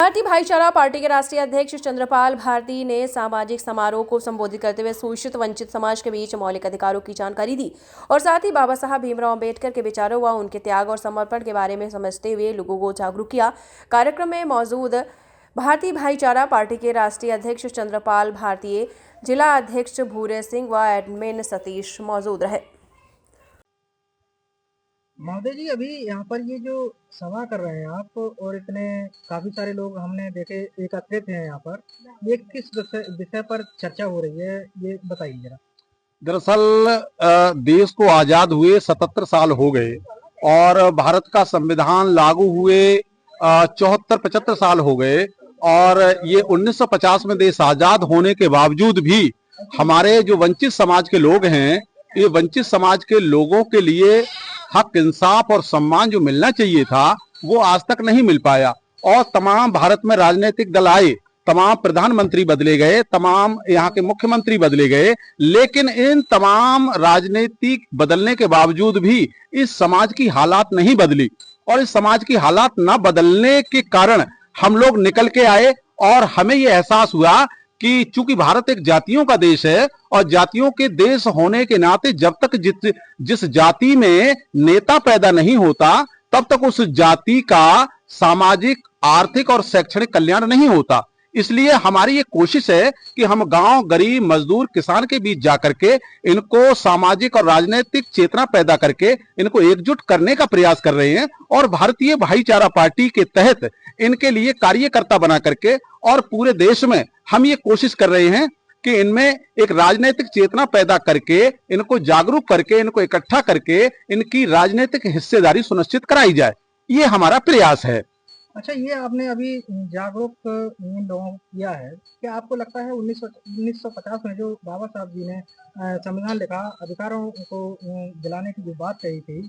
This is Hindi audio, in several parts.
भारतीय भाईचारा पार्टी के राष्ट्रीय अध्यक्ष चंद्रपाल भारती ने सामाजिक समारोह को संबोधित करते हुए शोषित वंचित समाज के बीच मौलिक अधिकारों की जानकारी दी और साथ ही बाबा साहब भीमराव अंबेडकर के विचारों व उनके त्याग और समर्पण के बारे में समझते हुए लोगों को जागरूक किया। कार्यक्रम में मौजूद भारतीय भाईचारा पार्टी के राष्ट्रीय अध्यक्ष चंद्रपाल भारती, जिला अध्यक्ष भूरे सिंह व एडमिन सतीश मौजूद रहे। महोदय जी, अभी यहाँ पर ये जो सभा कर रहे हैं आप और इतने काफी सारे लोग हमने देखे एकत्रित हैं यहाँ पर, ये किस विषय पर चर्चा हो रही है, ये बताइए जरा। दरअसल देश को आजाद हुए 77 साल हो गए और भारत का संविधान लागू हुए 74-75 साल हो गए और ये 1950 में देश आजाद होने के बावजूद भी हमारे जो वंचित समाज के लोग हैं, ये वंचित समाज के लोगों के लिए हक, इंसाफ और सम्मान जो मिलना चाहिए था वो आज तक नहीं मिल पाया। और तमाम भारत में राजनीतिक दल आए, तमाम प्रधानमंत्री बदले गए, तमाम यहाँ के मुख्यमंत्री बदले गए, लेकिन इन तमाम राजनीतिक बदलने के बावजूद भी इस समाज की हालात नहीं बदली। और इस समाज की हालात न बदलने के कारण हम लोग निकल के आए और हमें ये एहसास हुआ कि चूंकि भारत एक जातियों का देश है और जातियों के देश होने के नाते जब तक जिस जाति में नेता पैदा नहीं होता तब तक उस जाति का सामाजिक, आर्थिक और शैक्षणिक कल्याण नहीं होता। इसलिए हमारी ये कोशिश है कि हम गांव, गरीब, मजदूर, किसान के बीच जाकर के इनको सामाजिक और राजनीतिक चेतना पैदा करके इनको एकजुट करने का प्रयास कर रहे हैं और भारतीय भाईचारा पार्टी के तहत इनके लिए कार्यकर्ता बना करके और पूरे देश में हम ये कोशिश कर रहे हैं कि इनमें एक राजनीतिक चेतना पैदा करके इनको जागरूक करके इनको इकट्ठा करके इनकी राजनीतिक हिस्सेदारी सुनिश्चित कराई जाए। ये हमारा प्रयास है। अच्छा, ये आपने अभी जागरूक इन लोगों को किया है, क्या आपको लगता है 1950 में जो बाबा साहब जी ने संविधान लिखा, अधिकारों को दिलाने की जो बात कही थी,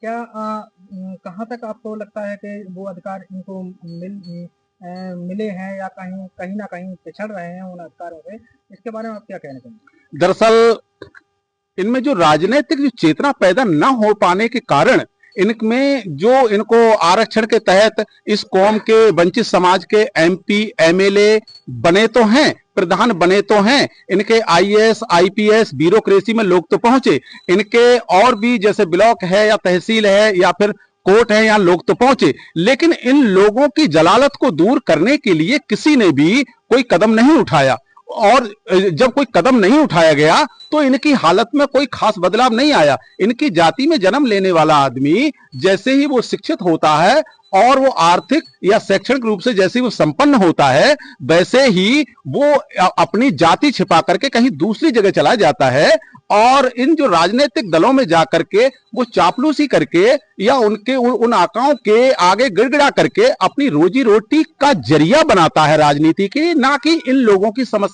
क्या कहाँ तक आपको लगता है कि वो अधिकार इनको मिले हैं या कहीं ना कहीं पिछड़ रहे हैं उन अधिकारों से? इसके बारे में आप क्या कहना चाहेंगे? दरअसल इनमें जो राजनीतिक जो चेतना पैदा न हो पाने के कारण इनमें जो इनको आरक्षण के तहत इस कौम के वंचित समाज के MP, MLA बने तो हैं, प्रधान बने तो हैं, इनके IAS, IPS ब्यूरोक्रेसी में लोग तो पहुंचे, इनके और भी जैसे ब्लॉक है या तहसील है या फिर कोर्ट है, यहाँ लोग तो पहुंचे, लेकिन इन लोगों की जलालत को दूर करने के लिए किसी ने भी कोई कदम नहीं उठाया। और जब कोई कदम नहीं उठाया गया तो इनकी हालत में कोई खास बदलाव नहीं आया। इनकी जाति में जन्म लेने वाला आदमी जैसे ही वो शिक्षित होता है और वो आर्थिक या शैक्षणिक रूप से जैसे ही वो संपन्न होता है, वैसे ही वो अपनी जाति छिपा करके कहीं दूसरी जगह चला जाता है और इन जो राजनीतिक दलों में जाकर के वो चापलूसी करके या उनके उन आकाओं के आगे गिड़गिड़ा करके अपनी रोजी रोटी का जरिया बनाता है राजनीति की, ना कि इन लोगों की समस्या